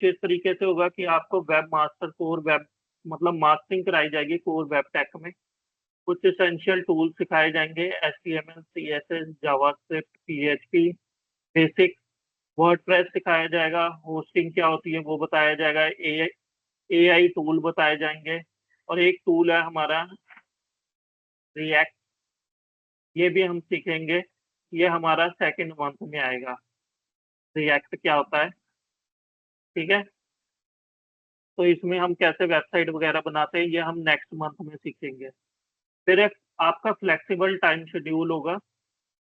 इस तरीके से होगा कि आपको वेब मास्टर कोर वेब मतलब मास्टरिंग कराई जाएगी कोर वेब टेक में। कुछ एसेंशियल टूल सिखाए जाएंगे, HTML CSS JavaScript PHP basic. WordPress सिखाया जाएगा, होस्टिंग क्या होती है वो बताया जाएगा, AI टूल बताए जाएंगे। और एक टूल है हमारा रिएक्ट, ये भी हम सीखेंगे। ये हमारा सेकंड मंथ में आएगा, रिएक्ट क्या होता है। ठीक है, तो इसमें हम कैसे वेबसाइट वगैरह बनाते हैं ये हम नेक्स्ट मंथ में सीखेंगे। फिर एक आपका फ्लेक्सिबल टाइम शेड्यूल होगा।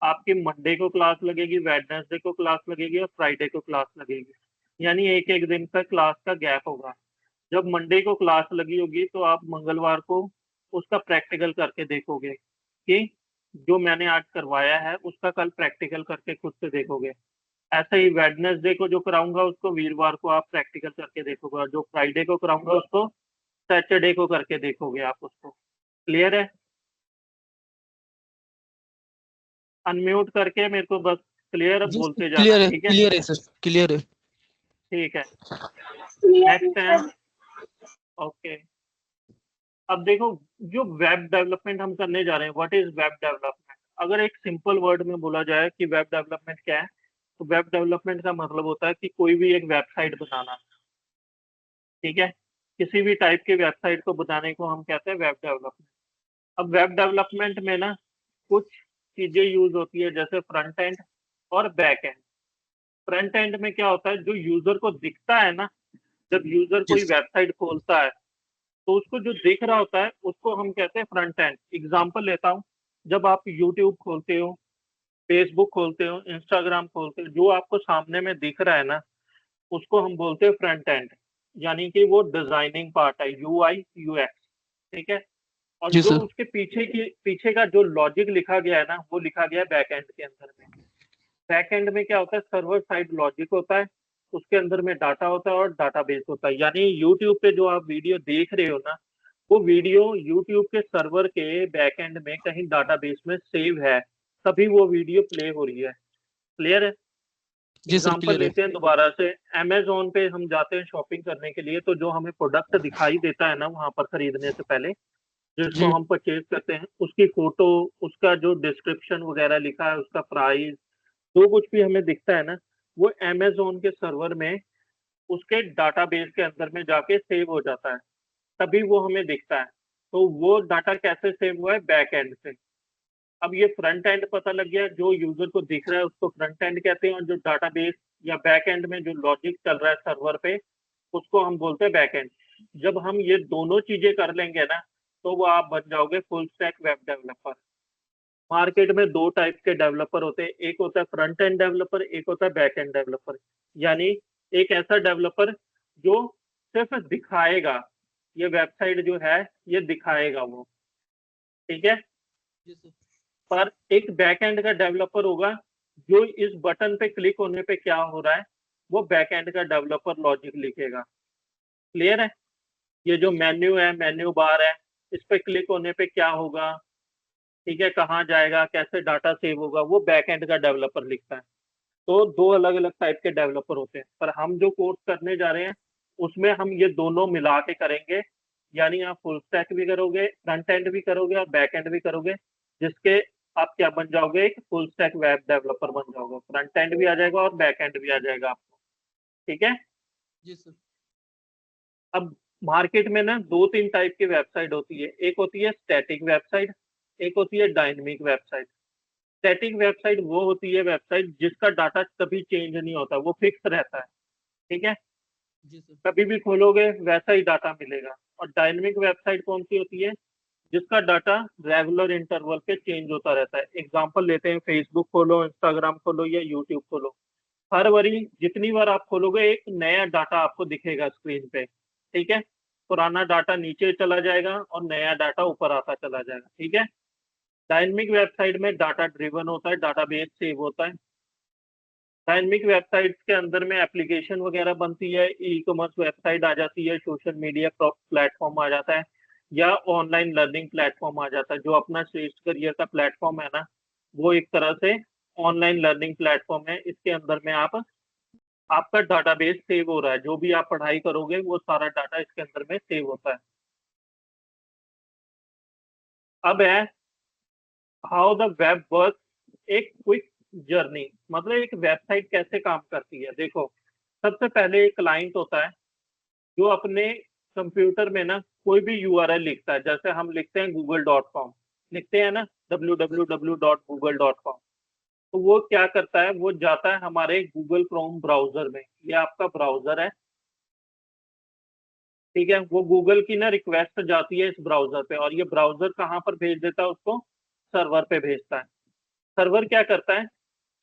आपकी मंडे को क्लास लगेगी, वेडनेसडे को क्लास लगेगी और फ्राइडे को क्लास लगेगी। यानी एक एक दिन का क्लास का गैप होगा। जब मंडे को क्लास लगी होगी तो आप मंगलवार को उसका प्रैक्टिकल करके देखोगे कि जो मैंने आज करवाया है उसका कल प्रैक्टिकल करके खुद से देखोगे। ऐसे ही वेडनेसडे को जो कराऊंगा उसको वीरवार को आप प्रैक्टिकल करके देखोगे, और जो फ्राइडे को कराऊंगा उसको सैटरडे को करके देखोगे आप उसको। क्लियर है? अनम्यूट करके मेरे को बस क्लियर जी बोलते जाना, क्लियर है, ठीक है? क्लियर है सर, क्लियर है। ठीक है, नेक्स्ट है। ओके, अब देखो, जो वेब डेवलपमेंट हम करने जा रहे हैं, व्हाट इज वेब डेवलपमेंट? अगर एक सिंपल वर्ड में बोला जाए कि वेब डेवलपमेंट क्या है, तो वेब डेवलपमेंट का मतलब होता है कि कोई भी एक वेबसाइट बनाना। ठीक है, किसी भी टाइप के वेबसाइट को बनाने को हम कहते हैं वेब डेवलपमेंट। अब वेब डेवलपमेंट में ना कुछ चीजें यूज होती है, जैसे फ्रंट एंड और बैक एंड। फ्रंट एंड में क्या होता है, जो यूजर को दिखता है ना, जब यूजर जी कोई वेबसाइट खोलता है तो उसको जो दिख रहा होता है उसको हम कहते हैं फ्रंट एंड। एग्जांपल लेता हूँ, जब आप यूट्यूब खोलते हो, फेसबुक खोलते हो, इंस्टाग्राम खोलते हो, जो आपको सामने में दिख रहा है ना उसको हम बोलते हैं फ्रंट एंड। यानी कि वो डिजाइनिंग पार्ट है, UI UX। ठीक है, और जी जो सर। उसके पीछे का जो लॉजिक लिखा गया है ना वो लिखा गया है बैक एंड के अंदर में। बैक एंड में क्या होता है, सर्वर साइड लॉजिक होता है, उसके अंदर में डाटा होता है और डाटाबेस होता है। यानी यूट्यूब पे जो आप वीडियो देख रहे हो ना, वो वीडियो यूट्यूब के सर्वर के बैक एंड में कहीं डाटाबेस में सेव है, तभी वो वीडियो प्ले हो रही है। क्लियर है? जी सर एग्जाम्पल क्लियर है। लेते हैं दोबारा से। अमेजोन पे हम जाते हैं शॉपिंग करने के लिए, तो जो हमें प्रोडक्ट दिखाई देता है ना वहां पर खरीदने से पहले, जिसको जी हम परचेज करते हैं, उसकी फोटो, उसका जो डिस्क्रिप्शन वगैरह लिखा है, उसका प्राइस, जो कुछ भी हमें दिखता है ना, वो अमेजोन के सर्वर में उसके डाटाबेस के अंदर में जाके सेव हो जाता है, तभी वो हमें दिखता है। तो वो डाटा कैसे सेव हुआ है, बैक एंड से। अब ये फ्रंट एंड पता लग गया, जो यूजर को दिख रहा है उसको फ्रंट एंड कहते हैं, और जो डाटाबेस या बैक एंड में जो लॉजिक चल रहा है सर्वर पे उसको हम बोलते हैं बैक एंड। जब हम ये दोनों चीजें कर लेंगे ना तो वो आप बन जाओगे full stack web developer. Market में दो टाइप के डेवलपर होते हैं, एक होता है फ्रंट एंड डेवलपर, एक होता है बैक एंड डेवलपर। यानी एक ऐसा डेवलपर जो सिर्फ दिखाएगा, ये वेबसाइट जो है ये दिखाएगा वो। ठीक है, जी सर। पर एक बैक एंड का डेवलपर होगा जो इस बटन पे क्लिक होने पे क्या हो रहा है वो बैक एंड का डेवलपर लॉजिक लिखेगा। क्लियर है? ये जो मेन्यू है, मेन्यू बार है, इस पे क्लिक होने पे क्या होगा, ठीक है, कहाँ जाएगा, कैसे डाटा सेव होगा, वो बैक एंड का डेवलपर लिखता है। तो दो अलग अलग टाइप के डेवलपर होते हैं, पर हम जो कोर्स करने जा रहे हैं उसमें हम ये दोनों मिला के करेंगे। यानी आप फुल स्टैक भी करोगे, फ्रंट एंड भी करोगे और बैक एंड भी करोगे, जिसके आप क्या बन जाओगे, एक फुल स्टैक वेब डेवलपर बन जाओगे। फ्रंट एंड भी आ जाएगा और बैक एंड भी आ जाएगा आपको। ठीक है, जी सर। अब मार्केट में ना दो तीन टाइप की वेबसाइट होती है, एक होती है स्टैटिक वेबसाइट, एक होती है डायनेमिक वेबसाइट। स्टैटिक वेबसाइट वो होती है वेबसाइट जिसका डाटा कभी चेंज नहीं होता, वो फिक्स रहता है। ठीक है, जी सर। कभी भी खोलोगे वैसा ही डाटा मिलेगा। और डायनेमिक वेबसाइट कौन सी होती है, जिसका डाटा रेगुलर इंटरवल पे चेंज होता रहता है। एग्जांपल लेते हैं, फेसबुक खोलो, इंस्टाग्राम खोलो या यूट्यूब खोलो, हर बारी जितनी बार आप खोलोगे एक नया डाटा आपको दिखेगा स्क्रीन पे। ठीक है, पुराना डाटा नीचे चला जाएगा और नया डाटा ऊपर आता चला जाएगा। ठीक है, डायनेमिक वेबसाइट में डाटा ड्रिवन होता है, डाटाबेस सेव होता है। डायनेमिक वेबसाइट्स के अंदर में एप्लीकेशन वगैरह बनती है, ई कॉमर्स वेबसाइट आ जाती है, सोशल मीडिया प्लेटफॉर्म आ जाता है, या ऑनलाइन लर्निंग प्लेटफॉर्म आ जाता है। जो अपना श्रेष्ठ करियर का प्लेटफॉर्म है ना, वो एक तरह से ऑनलाइन लर्निंग प्लेटफॉर्म है, इसके अंदर में आप आपका डाटाबेस सेव हो रहा है, जो भी आप पढ़ाई करोगे वो सारा डाटा इसके अंदर में सेव होता है। अब है हाउ द वेब वर्क, एक क्विक जर्नी, मतलब एक वेबसाइट कैसे काम करती है। देखो, सबसे पहले एक क्लाइंट होता है जो अपने कंप्यूटर में ना कोई भी यूआरएल लिखता है, जैसे हम लिखते हैं google.com, लिखते हैं ना www.google.com। तो वो क्या करता है, वो जाता है हमारे गूगल क्रोम ब्राउजर में, ये आपका ब्राउजर है, ठीक है। वो गूगल की ना रिक्वेस्ट जाती है इस ब्राउजर पे, और ये ब्राउजर कहाँ पर भेज देता है उसको, सर्वर पे भेजता है। सर्वर क्या करता है,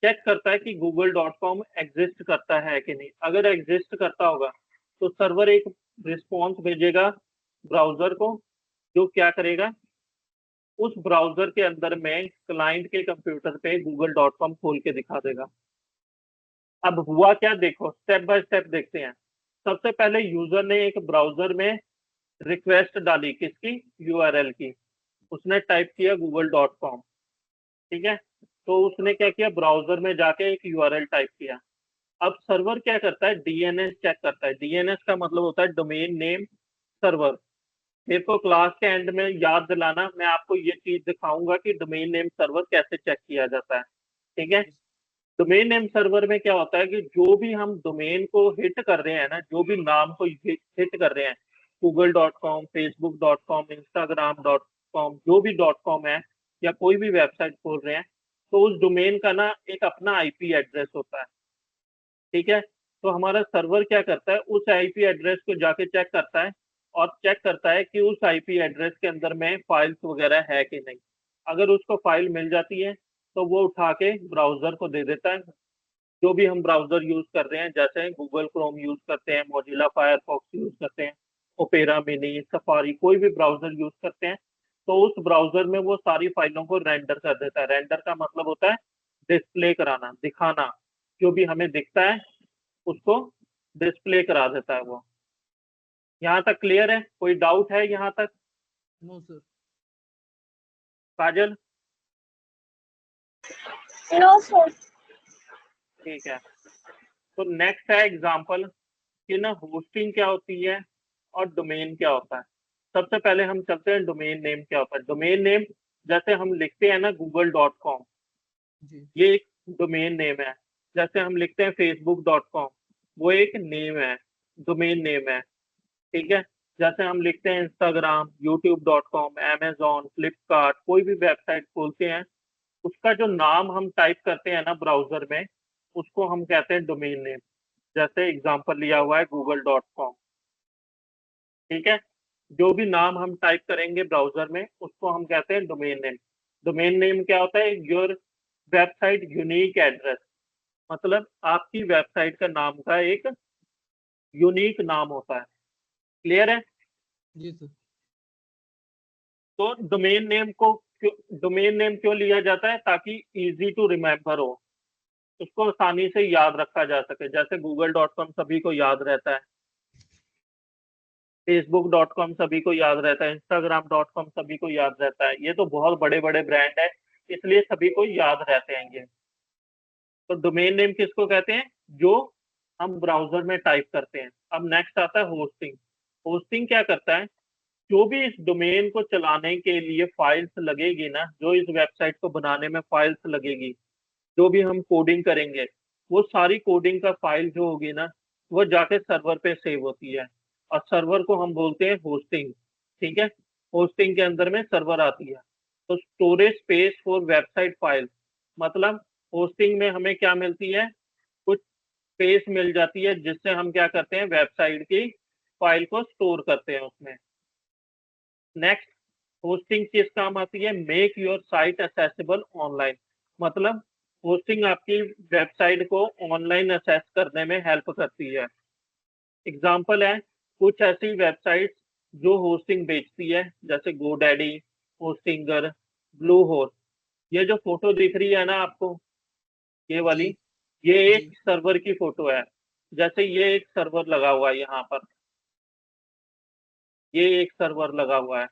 चेक करता है कि google.com एग्जिस्ट करता है कि नहीं। अगर एग्जिस्ट करता होगा तो सर्वर एक रिस्पॉन्स भेजेगा ब्राउजर को, जो क्या करेगा, उस ब्राउजर के अंदर में क्लाइंट के कंप्यूटर पे google.com खोल के दिखा देगा। अब हुआ क्या, देखो स्टेप बाय स्टेप देखते हैं। सबसे पहले यूजर ने एक ब्राउजर में रिक्वेस्ट डाली, किसकी, यूआरएल की। उसने टाइप किया google.com, ठीक है। तो उसने क्या किया, ब्राउजर में जाके एक यूआरएल टाइप किया। अब सर्वर क्या करता है, डीएनएस चेक करता है। डीएनएस का मतलब होता है डोमेन नेम सर्वर। मेरे को क्लास के एंड में याद दिलाना, मैं आपको ये चीज दिखाऊंगा कि डोमेन नेम सर्वर कैसे चेक किया जाता है, ठीक है। डोमेन नेम सर्वर में क्या होता है कि जो भी हम डोमेन को हिट कर रहे हैं ना, जो भी नाम को हिट कर रहे हैं, google.com, facebook.com, instagram.com, जो भी .com है या कोई भी वेबसाइट खोल रहे हैं, तो उस डोमेन का ना एक अपना आईपी एड्रेस होता है, ठीक है। तो हमारा सर्वर क्या करता है, उस आईपी एड्रेस को जाके चेक करता है, और चेक करता है कि उस आईपी एड्रेस के अंदर में फाइल्स वगैरह है कि नहीं। अगर उसको फाइल मिल जाती है तो वो उठा के ब्राउजर को दे देता है। जो भी हम ब्राउजर यूज कर रहे हैं, जैसे गूगल क्रोम यूज करते हैं, मोजिला फायरफॉक्स यूज करते हैं, ओपेरा मिनी, सफारी, कोई भी ब्राउजर यूज करते हैं, तो उस ब्राउजर में वो सारी फाइलों को रेंडर कर देता है। रेंडर का मतलब होता है डिस्प्ले कराना, दिखाना। जो भी हमें दिखता है उसको डिस्प्ले करा देता है वो। यहाँ तक क्लियर है, कोई डाउट है यहाँ तक, no sir. Kajal? No sir. ठीक है, तो नेक्स्ट है एग्जांपल कि ना होस्टिंग क्या होती है और डोमेन क्या होता है। सबसे पहले हम चलते हैं डोमेन नेम क्या होता है। डोमेन नेम, जैसे हम लिखते हैं ना google.com, जी ये एक डोमेन नेम है। जैसे हम लिखते हैं facebook.com, वो एक नेम है, डोमेन नेम है, ठीक है। जैसे हम लिखते हैं इंस्टाग्राम, youtube.com, amazon, फ्लिपकार्ट, कोई भी वेबसाइट खोलते हैं, उसका जो नाम हम टाइप करते हैं ना ब्राउजर में, उसको हम कहते हैं डोमेन नेम। जैसे एग्जांपल लिया हुआ है google.com, ठीक है। जो भी नाम हम टाइप करेंगे ब्राउजर में उसको हम कहते हैं डोमेन नेम। डोमेन नेम क्या होता है, योर वेबसाइट यूनिक एड्रेस, मतलब आपकी वेबसाइट का नाम का एक यूनिक नाम होता है। क्लियर है? जी सर। तो डोमेन नेम क्यों लिया जाता है, ताकि इजी टू रिमेम्बर हो, उसको आसानी से याद रखा जा सके। जैसे google.com सभी को याद रहता है, facebook.com सभी को याद रहता है, instagram.com सभी को याद रहता है। ये तो बहुत बड़े बड़े ब्रांड है, इसलिए सभी को याद रहते हैं ये। तो डोमेन नेम किसको कहते हैं, जो हम ब्राउजर में टाइप करते हैं। अब नेक्स्ट आता है होस्टिंग। होस्टिंग क्या करता है, जो भी इस डोमेन को चलाने के लिए फाइल्स लगेगी ना, जो इस वेबसाइट को बनाने में फाइल्स लगेगी, जो भी हम कोडिंग करेंगे, वो सारी कोडिंग का फाइल जो होगी ना, वो जाके सर्वर पे सेव होती है, और सर्वर को हम बोलते हैं होस्टिंग, ठीक है। होस्टिंग के अंदर में सर्वर आती है। तो storage space for website file, मतलब होस्टिंग में हमें क्या मिलती है, कुछ स्पेस मिल जाती है, जिससे हम क्या करते हैं, वेबसाइट की फाइल को स्टोर करते हैं उसमें। नेक्स्ट, होस्टिंग किस काम आती है, make your site accessible online, मतलब होस्टिंग आपकी वेबसाइट को ऑनलाइन एक्सेस करने में हेल्प करती है। एग्जांपल है कुछ ऐसी वेबसाइट जो होस्टिंग बेचती है, जैसे गोडैडी, होस्टिंगर, ब्लू होस्ट। ये जो फोटो दिख रही है ना आपको, ये जी वाली, ये जी एक सर्वर की फोटो है। जैसे ये एक सर्वर लगा हुआ है यहाँ पर, ये एक सर्वर लगा हुआ है।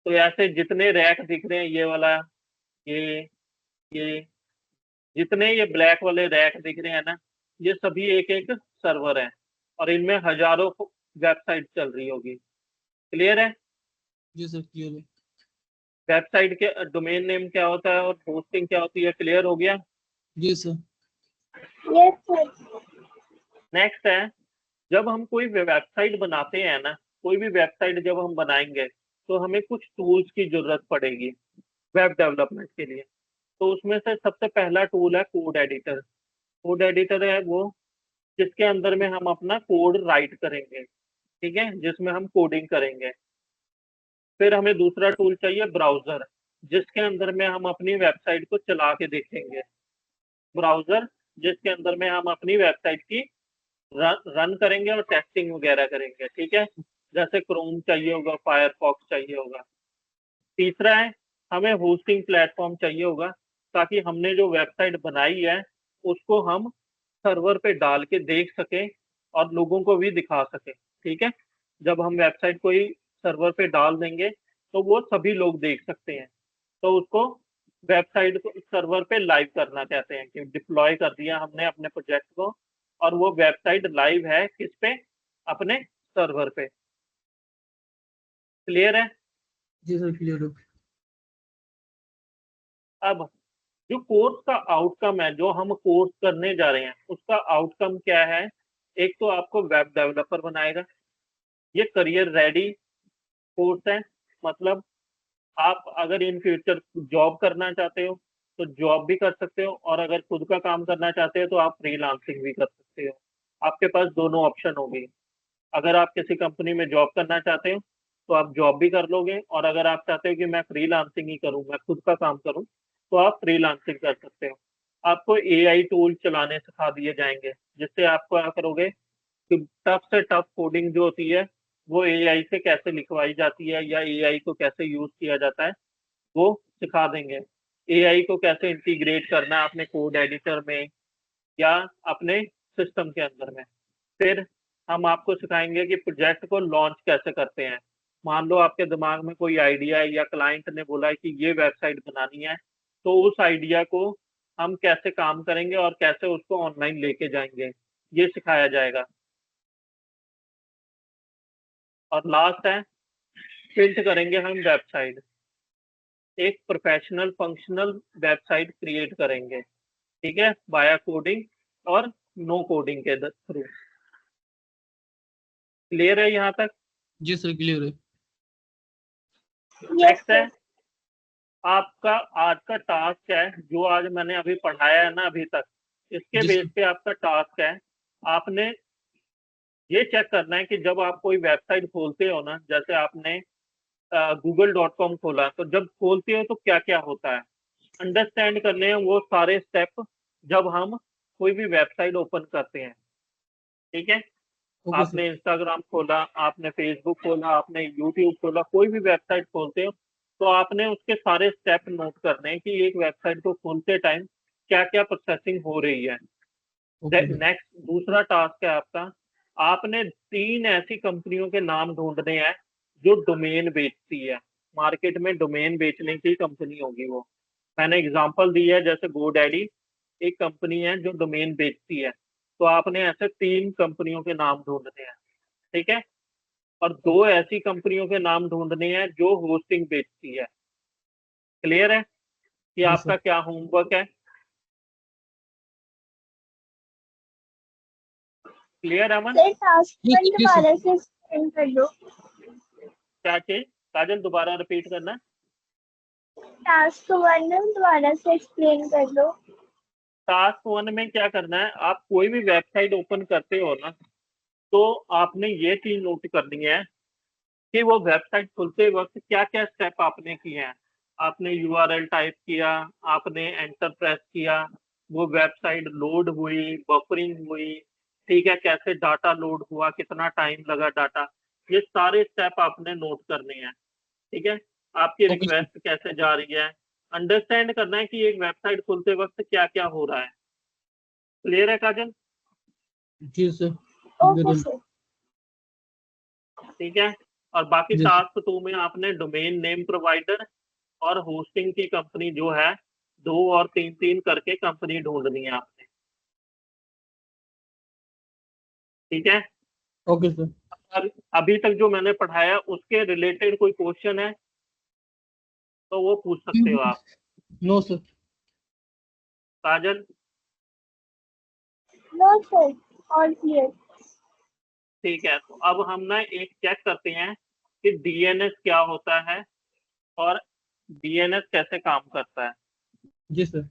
तो ऐसे जितने रैक दिख रहे हैं, ये वाला, ये ये जितने ये ब्लैक वाले रैक दिख रहे हैं ना, ये सभी एक एक सर्वर है और इनमें हजारों वेबसाइट चल रही होगी। क्लियर है? जी सर क्लियर है। वेबसाइट के डोमेन नेम क्या होता है और होस्टिंग क्या होती है, क्लियर हो गया? जी सर। Yes sir. नेक्स्ट है, जब हम कोई वेबसाइट बनाते हैं ना, कोई भी वेबसाइट जब हम बनाएंगे तो हमें कुछ टूल्स की जरूरत पड़ेगी वेब डेवलपमेंट के लिए। तो उसमें से सबसे पहला टूल है कोड एडिटर। कोड एडिटर है वो जिसके अंदर में हम अपना कोड राइट करेंगे, ठीक है, जिसमें हम कोडिंग करेंगे। फिर हमें दूसरा टूल चाहिए ब्राउजर, जिसके अंदर में हम अपनी वेबसाइट को चला के देखेंगे। ब्राउजर जिसके अंदर में हम अपनी वेबसाइट की रन करेंगे और टेस्टिंग वगैरह करेंगे, ठीक है, जैसे क्रोम चाहिए होगा, फायरफॉक्स चाहिए होगा। तीसरा है, हमें होस्टिंग प्लेटफॉर्म चाहिए होगा ताकि हमने जो वेबसाइट बनाई है उसको हम सर्वर पे डाल के देख सकें और लोगों को भी दिखा सकें, ठीक है। जब हम वेबसाइट कोई सर्वर पे डाल देंगे तो वो सभी लोग देख सकते हैं, तो उसको वेबसाइट को सर्वर पे लाइव करना कहते हैं कि डिप्लॉय कर दिया हमने अपने प्रोजेक्ट को और वो वेबसाइट लाइव है किस पे, अपने सर्वर पे। क्लियर है? जी सर क्लियर है। अब जो कोर्स का आउटकम है, जो हम कोर्स करने जा रहे हैं उसका आउटकम क्या है? एक तो आपको वेब डेवलपर बनाएगा, ये करियर रेडी कोर्स है। मतलब आप अगर इन फ्यूचर जॉब करना चाहते हो तो जॉब भी कर सकते हो, और अगर खुद का काम करना चाहते हो तो आप फ्रीलांसिंग भी कर सकते हो। आपके पास दोनों ऑप्शन होगी। अगर आप किसी कंपनी में जॉब करना चाहते हो तो आप जॉब भी कर लोगे, और अगर आप चाहते हो कि मैं फ्रीलांसिंग ही करूं, मैं खुद का काम करूं, तो आप फ्रीलांसिंग कर सकते हो। आपको एआई टूल चलाने सिखा दिए जाएंगे, जिससे आप क्या करोगे कि टफ से टफ कोडिंग जो होती है वो एआई से कैसे लिखवाई जाती है या एआई को कैसे यूज किया जाता है वो सिखा देंगे। एआई को कैसे इंटीग्रेट करना है अपने कोड एडिटर में या अपने सिस्टम के अंदर में। फिर हम आपको सिखाएंगे कि प्रोजेक्ट को लॉन्च कैसे करते हैं। मान लो आपके दिमाग में कोई आइडिया है या क्लाइंट ने बोला है कि ये वेबसाइट बनानी है, तो उस आइडिया को हम कैसे काम करेंगे और कैसे उसको ऑनलाइन लेके जाएंगे, ये सिखाया जाएगा। और लास्ट है, बिल्ड करेंगे हम वेबसाइट, एक प्रोफेशनल फंक्शनल वेबसाइट क्रिएट करेंगे, ठीक है, बाया कोडिंग और नो कोडिंग के थ्रू। क्लियर है यहाँ तक? जी सर क्लियर है। यस नेक्स्ट है, सर। आपका आज का टास्क है जो आज मैंने अभी पढ़ाया है ना अभी तक, इसके जी बेस सर। पे आपका टास्क है। आपने ये चेक करना है कि जब आप कोई वेबसाइट खोलते हो ना, जैसे आपने google.com खोला, तो जब खोलते हो तो क्या क्या होता है, अंडरस्टैंड करने हैं वो सारे स्टेप जब हम कोई भी वेबसाइट ओपन करते हैं, ठीक है। Okay sir. आपने इंस्टाग्राम खोला, आपने फेसबुक खोला, आपने यूट्यूब खोला, कोई भी वेबसाइट खोलते हो तो आपने उसके सारे स्टेप नोट करने हैं कि एक वेबसाइट को खोलते टाइम क्या क्या प्रोसेसिंग हो रही है। Okay sir. नेक्स्ट दूसरा टास्क है आपका, आपने 3 ऐसी कंपनियों के नाम ढूंढने हैं जो डोमेन बेचती है। मार्केट में डोमेन बेचने की कंपनी होगी वो। मैंने एग्जांपल दी है, जैसे गोडैडी एक कंपनी है जो डोमेन बेचती है, तो आपने ऐसे 3 कंपनियों के नाम ढूंढने हैं, ठीक है। और 2 ऐसी कंपनियों के नाम ढूंढने हैं जो होस्टिंग बेचती है। क्लियर है कि जी आपका सर। क्या होमवर्क है? क्लियर अमन? सर टास्क जी वन जी सर। दोबारा से एक्सप्लेन कर दो। क्या चीज काजल, दोबारा रिपीट करना। टास्क वन दोबारा से एक्सप्लेन कर दो। टास्क 1 में क्या करना है, आप कोई भी वेबसाइट ओपन करते हो ना, तो आपने ये चीज नोट करनी है कि वो वेबसाइट खुलते वक्त क्या क्या स्टेप आपने किए हैं। आपने यूआरएल टाइप किया, आपने एंटर प्रेस किया, वो वेबसाइट लोड हुई, बफरिंग हुई, ठीक है, कैसे डाटा लोड हुआ, कितना टाइम लगा डाटा, ये सारे स्टेप आपने नोट करने हैं, ठीक है। आपकी ओके सर। रिक्वेस्ट कैसे जा रही है, अंडरस्टैंड करना है कि एक वेबसाइट खुलते वक्त क्या क्या हो रहा है। क्लियर है काजल? जी सर ओके क्लियर है। सर। ठीक है। और बाकी जी सर। टास्क 2 में आपने डोमेन नेम प्रोवाइडर और होस्टिंग की कंपनी जो है 2 और 3 3 करके कंपनी ढूंढनी है आपने। ठीक है। Okay sir. अभी तक जो मैंने पढ़ाया उसके रिलेटेड कोई क्वेश्चन है तो वो पूछ सकते हो आप। No sir. Kajal? No sir, all clear. ठीक है, तो अब हम ना एक चेक करते हैं कि डीएनएस क्या होता है और डीएनएस कैसे काम करता है। जी सर।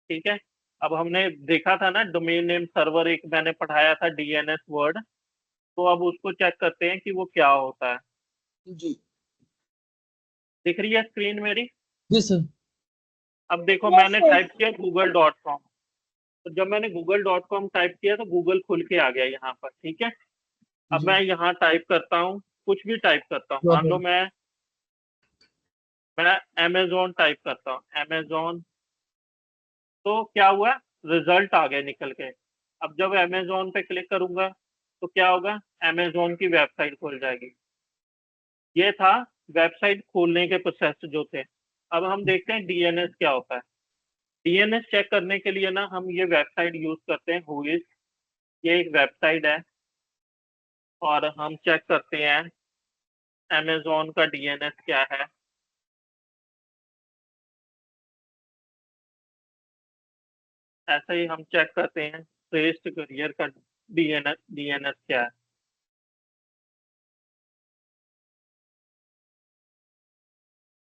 ठीक है, अब हमने देखा था ना डोमेन नेम सर्वर, एक मैंने पढ़ाया था डीएनएस वर्ड, तो अब उसको चेक करते हैं कि वो क्या होता है। जी। दिख रही है स्क्रीन मेरी? जी सर। अब देखो यस मैंने सर। टाइप किया google.com, तो जब मैंने google.com टाइप किया तो गूगल खुल के आ गया यहाँ पर। ठीक है, अब जी। मैं यहाँ टाइप करता हूँ, कुछ भी टाइप करता हूँ, मान लो मैं अमेजोन टाइप करता हूँ, अमेजोन, तो क्या हुआ, रिजल्ट आ गया निकल के। अब जब अमेजोन पे क्लिक करूंगा तो क्या होगा, अमेजोन की वेबसाइट खुल जाएगी। ये था वेबसाइट खोलने के प्रोसेस जो थे। अब हम देखते हैं डीएनएस क्या होता है। डीएनएस चेक करने के लिए ना हम ये वेबसाइट यूज करते हैं, हुइस, ये एक वेबसाइट है, और हम चेक करते हैं अमेजोन का डीएनएस क्या है। ऐसे ही हम चेक करते हैं श्रेष्ठ करियर का डीएनएस डीएनएस क्या है।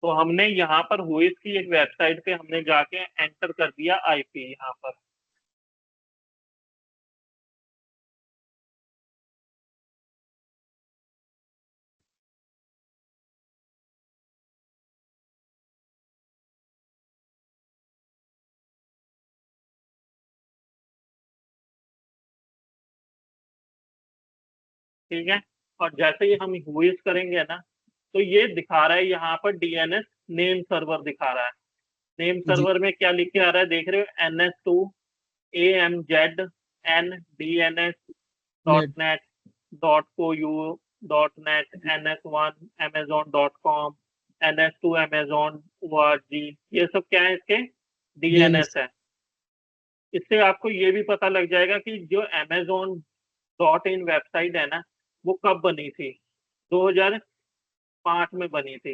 तो हमने यहाँ पर हुइस की एक वेबसाइट पे हमने जाके एंटर कर दिया आईपी यहाँ पर। ठीक है, और जैसे ही हम हुइस करेंगे ना तो ये दिखा रहा है यहाँ पर डीएनएस नेम सर्वर दिखा रहा है। नेम जी। सर्वर में क्या लिख के आ रहा है देख रहे हो, NS2 AMZ NDNS net. .net .co .net NS1 Amazon.com NS2 Amazon ORG, ये सब क्या है, इसके डीएनएस। डीएनएस है। इससे आपको ये भी पता लग जाएगा कि जो Amazon.in वेबसाइट है ना वो कब बनी थी, 2005 में बनी थी।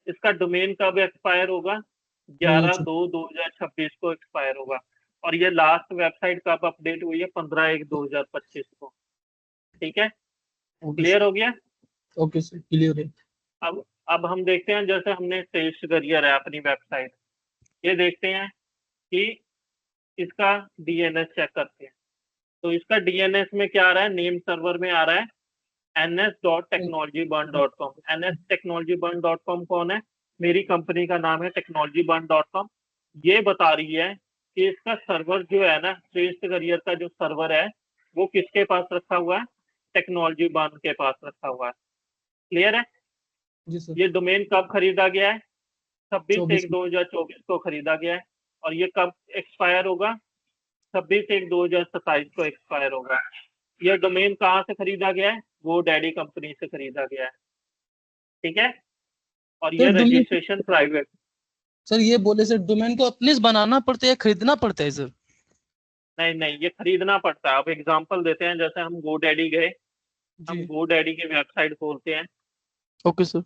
इसका डोमेन कब एक्सपायर होगा, 11/2/2026 को एक्सपायर होगा। और ये लास्ट वेबसाइट कब अपडेट हुई है, 15/1/2025 को। ठीक है, ओके क्लियर सर। हो गया। ओके सर, क्लियर है। अब हम देखते हैं, जैसे हमने श्रेष्ठ करियर है अपनी वेबसाइट, ये देखते हैं कि इसका डीएनएस चेक करते हैं। तो इसका डीएनएस में क्या आ रहा है, नेम सर्वर में आ रहा है ns.technologybun.com। ns.technologybun.com कौन है, मेरी कंपनी का नाम है technologybun.com। ये बता रही है कि इसका सर्वर जो है ना, श्रेष्ठ करियर का जो सर्वर है वो किसके पास रखा हुआ है, टेक्नोलॉजी बन के पास रखा हुआ है। क्लियर है। जी सर। ये डोमेन कब खरीदा गया है, 24। 26/1/2024 को खरीदा गया है। और ये कब एक्सपायर होगा, 26/1/2027 को एक्सपायर होगा। यह डोमेन कहाँ से खरीदा गया है, वो डैडी कंपनी से खरीदा गया है। ठीक है, और सर ये डोमेन, रजिस्ट्रेशन प्राइवेट। सर ये बोले सर डोमेन को अपने से बनाना पड़ता है या खरीदना पड़ता है सर? नहीं नहीं, ये खरीदना पड़ता है। अब एग्जांपल देते हैं, जैसे हम GoDaddy गए, हम जी। GoDaddy की वेबसाइट खोलते हैं। Okay sir.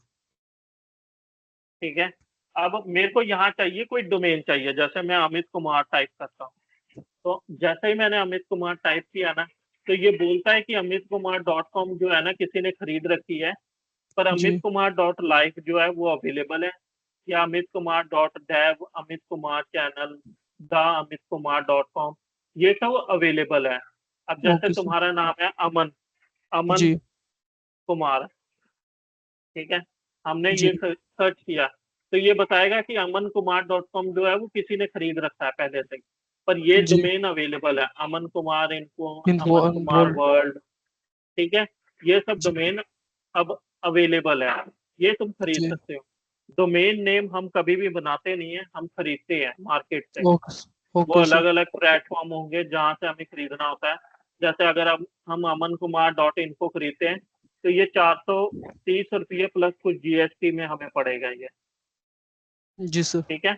ठीक है, अब मेरे को यहाँ चाहिए कोई डोमेन चाहिए, जैसे मैं अमित कुमार टाइप करता हूँ। तो जैसे ही मैंने अमित कुमार टाइप किया ना तो ये बोलता है कि amitkumar.com जो है ना किसी ने खरीद रखी है, पर जी। amitkumar.life जो है वो अवेलेबल है, या amitkumar.dev, Amit Kumar channel, the amitkumar.com, ये सब अवेलेबल है। अब जैसे ओके सर। तुम्हारा नाम है अमन, अमन जी। कुमार, ठीक है, हमने जी। ये सर्च किया तो ये बताएगा कि amankumar.com जो है वो किसी ने खरीद रखा है पहले से, पर ये जी। डोमेन अवेलेबल है, अमन कुमार इनको, info Aman Kumar world. World. ठीक है, ये सब जी। डोमेन अब अवेलेबल है, ये तुम खरीद जी। सकते हो। डोमेन नेम हम कभी भी बनाते नहीं है, हम खरीदते हैं मार्केट से। ओके। वो ओके सर। अलग अलग प्लेटफॉर्म होंगे जहाँ से हमें खरीदना होता है। जैसे अगर हम amankumar.in को खरीदते हैं तो ये 430 रुपये प्लस कुछ जीएसटी में हमें पड़ेगा ये। जी सर। ठीक है,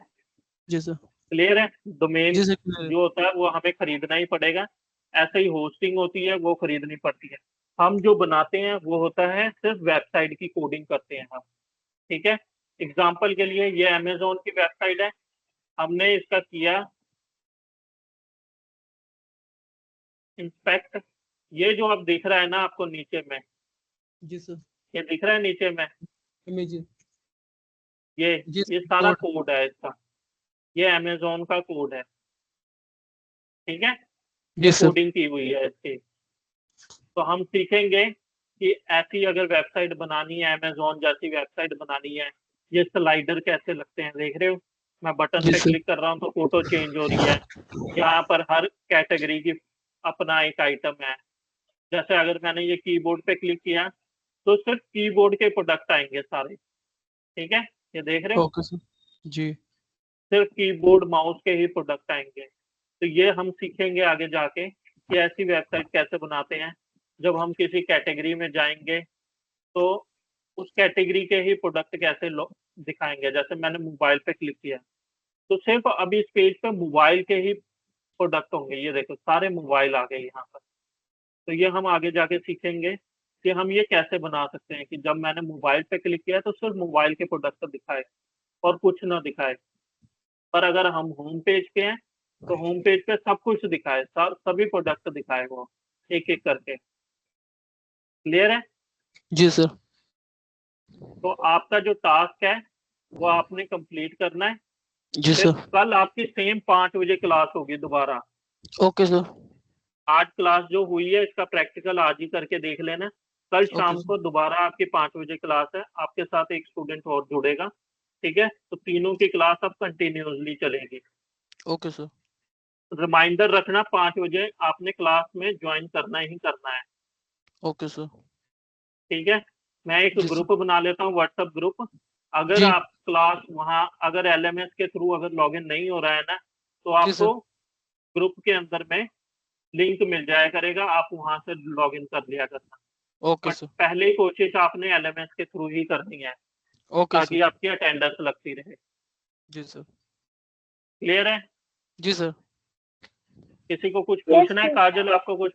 जी सर। क्लियर है। डोमेन जी सर, क्लियर है। जो होता है वो हमें खरीदना ही पड़ेगा। ऐसे ही होस्टिंग होती है, वो खरीदनी पड़ती है। हम जो बनाते हैं वो होता है सिर्फ वेबसाइट की कोडिंग करते हैं हम, ठीक है। एग्जाम्पल के लिए ये अमेजोन की वेबसाइट है, हमने इसका किया इंस्पेक्ट। ये जो आप दिख रहा है ना आपको नीचे में, जी सर। ये दिख रहा है नीचे में, इमेज। ये जी ये सर, सारा कोड। कोड है इसका, ये अमेजोन का कोड है, ठीक है। जी ये सर। कोडिंग की हुई है इसकी। तो हम सीखेंगे कि ऐसी अगर वेबसाइट बनानी है, अमेजोन जैसी वेबसाइट बनानी है, ये स्लाइडर कैसे लगते हैं, देख रहे हो। मैं बटन जी पे सर। क्लिक कर रहा हूँ तो फोटो चेंज हो रही है। यहाँ पर हर कैटेगरी की अपना एक आइटम है। जैसे अगर मैंने ये कीबोर्ड पे क्लिक किया तो सिर्फ कीबोर्ड के प्रोडक्ट आएंगे सारे, ठीक है। ये देख रहे हो, ओके सर। जी। सिर्फ कीबोर्ड माउस के ही प्रोडक्ट आएंगे। तो ये हम सीखेंगे आगे जाके कि ऐसी वेबसाइट कैसे बनाते हैं। जब हम किसी कैटेगरी में जाएंगे तो उस कैटेगरी के ही प्रोडक्ट कैसे दिखाएंगे। जैसे मैंने मोबाइल पे क्लिक किया तो सिर्फ अभी इस पेज पे मोबाइल के ही प्रोडक्ट होंगे। ये देखो सारे मोबाइल आ गए यहाँ पर। तो ये हम आगे जाके सीखेंगे कि हम ये कैसे बना सकते हैं कि जब मैंने मोबाइल पे क्लिक किया तो सिर्फ मोबाइल के प्रोडक्ट दिखाए और कुछ ना दिखाए। पर अगर हम होम पेज पे हैं तो होम पेज पे सब कुछ दिखाए, सभी प्रोडक्ट दिखाए वो एक एक करके। क्लियर है। जी सर। तो आपका जो टास्क है वो आपने कंप्लीट करना है। जी फिर सर। कल आपकी सेम 5 बजे क्लास होगी दोबारा। Okay sir. आज क्लास जो हुई है इसका प्रैक्टिकल आज ही करके देख लेना। कल ओके शाम सर। को दोबारा आपकी 5 बजे क्लास है, आपके साथ एक स्टूडेंट और जुड़ेगा, ठीक है। तो तीनों की क्लास अब कंटिन्यूसली चलेगी। Okay sir. रिमाइंडर रखना 5 बजे आपने क्लास में ज्वाइन करना ही करना है, ओके सर। ठीक है। मैं एक जी सर। ग्रुप बना लेता हूँ, व्हाट्सएप ग्रुप। अगर जी। आप क्लास वहाँ अगर एलएमएस के थ्रू अगर लॉगिन नहीं हो रहा है ना तो जी सर। आपको ग्रुप के अंदर में लिंक मिल जाया करेगा, आप वहां से लॉगिन कर लिया करना। Okay but sir. पहले ही कोशिश आपने एलएमएस के थ्रू ही करनी है ओके सर। ताकि आपकी अटेंडेंस लगती रहे। जी सर। क्लियर है। जी सर। किसी को कुछ यस पूछना है, सर। काजल आपको कुछ